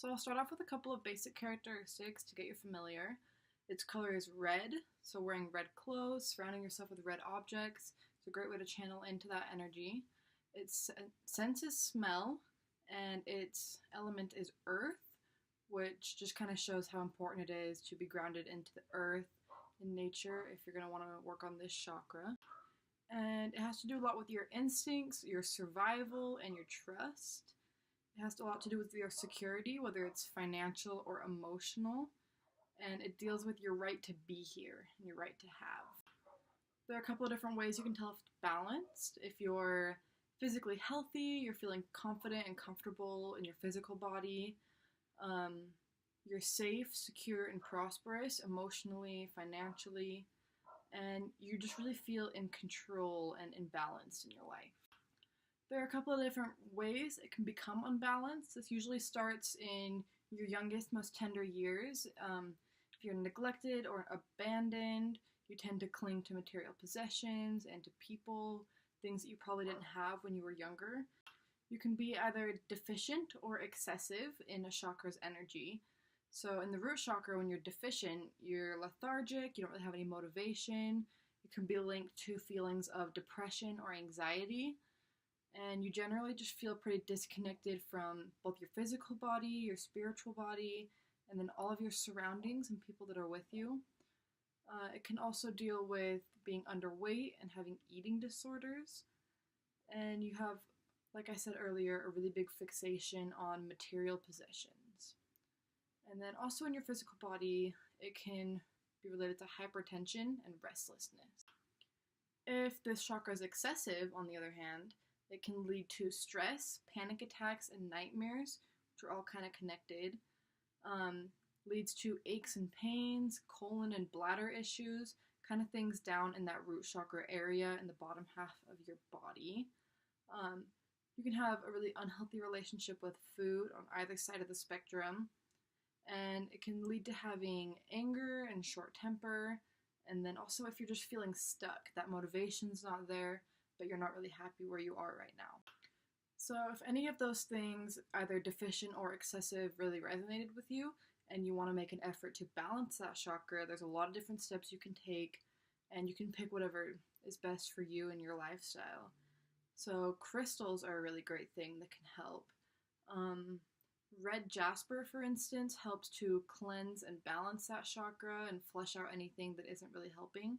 So I'll start off with a couple of basic characteristics to get you familiar. Its color is red, so wearing red clothes, surrounding yourself with red objects, it's a great way to channel into that energy. Its sense is smell, and its element is earth, which just kind of shows how important it is to be grounded into the earth and nature if you're going to want to work on this chakra. And it has to do a lot with your instincts, your survival, and your trust. It has a lot to do with your security, whether it's financial or emotional, and it deals with your right to be here and your right to have. There are a couple of different ways you can tell if it's balanced. If you're physically healthy, you're feeling confident and comfortable in your physical body, you're safe, secure, and prosperous emotionally, financially, and you just really feel in control and in balance in your life. There are a couple of different ways it can become unbalanced. This usually starts in your youngest, most tender years. If you're neglected or abandoned, you tend to cling to material possessions and to people, things that you probably didn't have when you were younger. You can be either deficient or excessive in a chakra's energy. So in the root chakra, when you're deficient, you're lethargic, you don't really have any motivation. It can be linked to feelings of depression or anxiety. And you generally just feel pretty disconnected from both your physical body, your spiritual body, and then all of your surroundings and people that are with you. It can also deal with being underweight and having eating disorders. And you have, like I said earlier, a really big fixation on material possessions. And then also in your physical body, it can be related to hypertension and restlessness. If this chakra is excessive, on the other hand, it can lead to stress, panic attacks, and nightmares, which are all kind of connected. Leads to aches and pains, colon and bladder issues, kind of things down in that root chakra area in the bottom half of your body. You can have a really unhealthy relationship with food on either side of the spectrum, and it can lead to having anger and short temper. And then also if you're just feeling stuck, that motivation's not there, but you're not really happy where you are right now. So if any of those things, either deficient or excessive, really resonated with you, and you want to make an effort to balance that chakra, there's a lot of different steps you can take, and you can pick whatever is best for you and your lifestyle. So crystals are a really great thing that can help. Red jasper, for instance, helps to cleanse and balance that chakra and flush out anything that isn't really helping.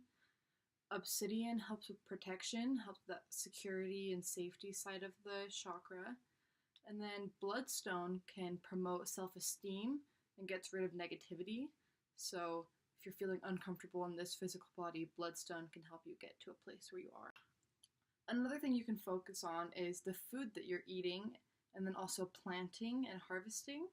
Obsidian helps with protection, helps with that security and safety side of the chakra. And then bloodstone can promote self-esteem and gets rid of negativity. So if you're feeling uncomfortable in this physical body, bloodstone can help you get to a place where you are. Another thing you can focus on is the food that you're eating, and then also planting and harvesting.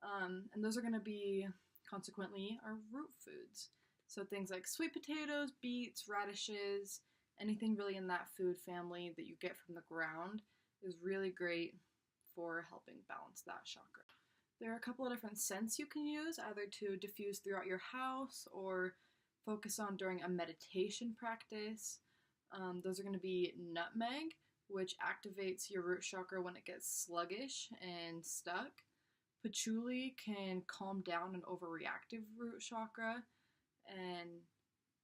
And those are going to be, consequently, our root foods. So things like sweet potatoes, beets, radishes, anything really in that food family that you get from the ground is really great for helping balance that chakra. There are a couple of different scents you can use, either to diffuse throughout your house or focus on during a meditation practice. Those are going to be nutmeg, which activates your root chakra when it gets sluggish and stuck. Patchouli can calm down an overreactive root chakra and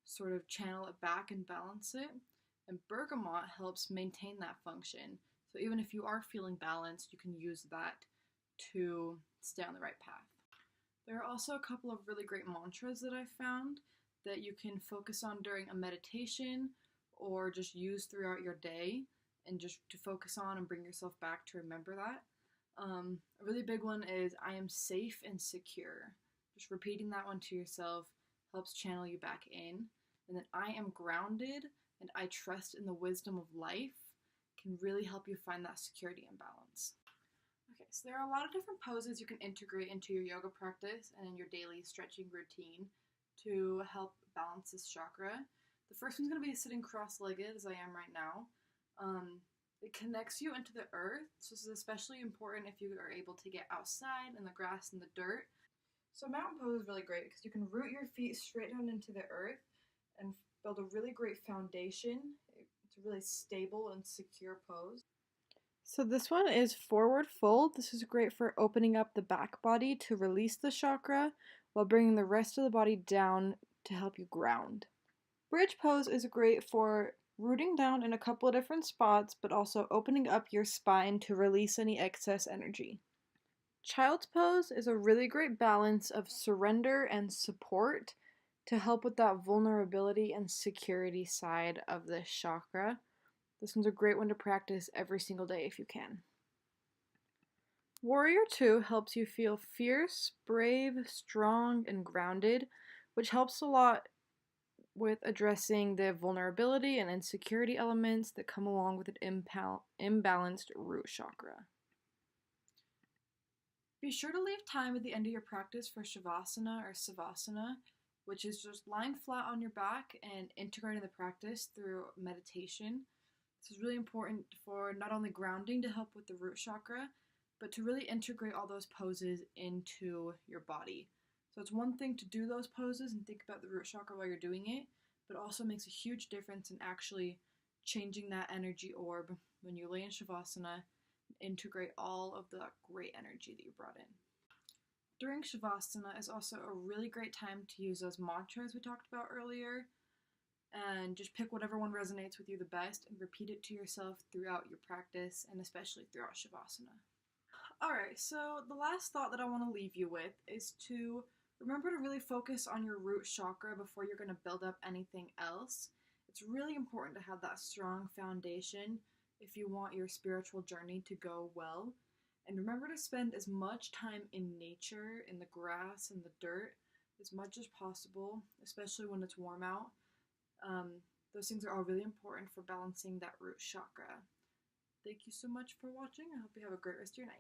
sort of channel it back and balance it. And bergamot helps maintain that function. So even if you are feeling balanced, you can use that to stay on the right path. There are also a couple of really great mantras that I've found that you can focus on during a meditation or just use throughout your day and just to focus on and bring yourself back to remember that. A really big one is I am safe and secure. Just repeating that one to yourself helps channel you back in. And then I am grounded and I trust in the wisdom of life can really help you find that security and balance. Okay, so there are a lot of different poses you can integrate into your yoga practice and in your daily stretching routine to help balance this chakra. The first one's going to be sitting cross-legged, as I am right now. It connects you into the earth, so this is especially important if you are able to get outside in the grass and the dirt. So mountain pose is really great because you can root your feet straight down into the earth and build a really great foundation. It's a really stable and secure pose. So this one is forward fold. This is great for opening up the back body to release the chakra while bringing the rest of the body down to help you ground. Bridge pose is great for rooting down in a couple of different spots, but also opening up your spine to release any excess energy. Child's pose is a really great balance of surrender and support to help with that vulnerability and security side of this chakra. This one's a great one to practice every single day if you can. Warrior 2 helps you feel fierce, brave, strong, and grounded, which helps a lot with addressing the vulnerability and insecurity elements that come along with an imbalanced root chakra. Be sure to leave time at the end of your practice for Shavasana or Savasana, which is just lying flat on your back and integrating the practice through meditation. This is really important for not only grounding to help with the root chakra, but to really integrate all those poses into your body. So it's one thing to do those poses and think about the root chakra while you're doing it, but also makes a huge difference in actually changing that energy orb when you lay in Shavasana, integrate all of the great energy that you brought in. During Shavasana is also a really great time to use those mantras we talked about earlier, and just pick whatever one resonates with you the best and repeat it to yourself throughout your practice and especially throughout Shavasana. Alright, so the last thought that I want to leave you with is to remember to really focus on your root chakra before you're going to build up anything else. It's really important to have that strong foundation if you want your spiritual journey to go well. And remember to spend as much time in nature, in the grass and the dirt, as much as possible, especially when it's warm out. Those things are all really important for balancing that root chakra. Thank you so much for watching. I hope you have a great rest of your night.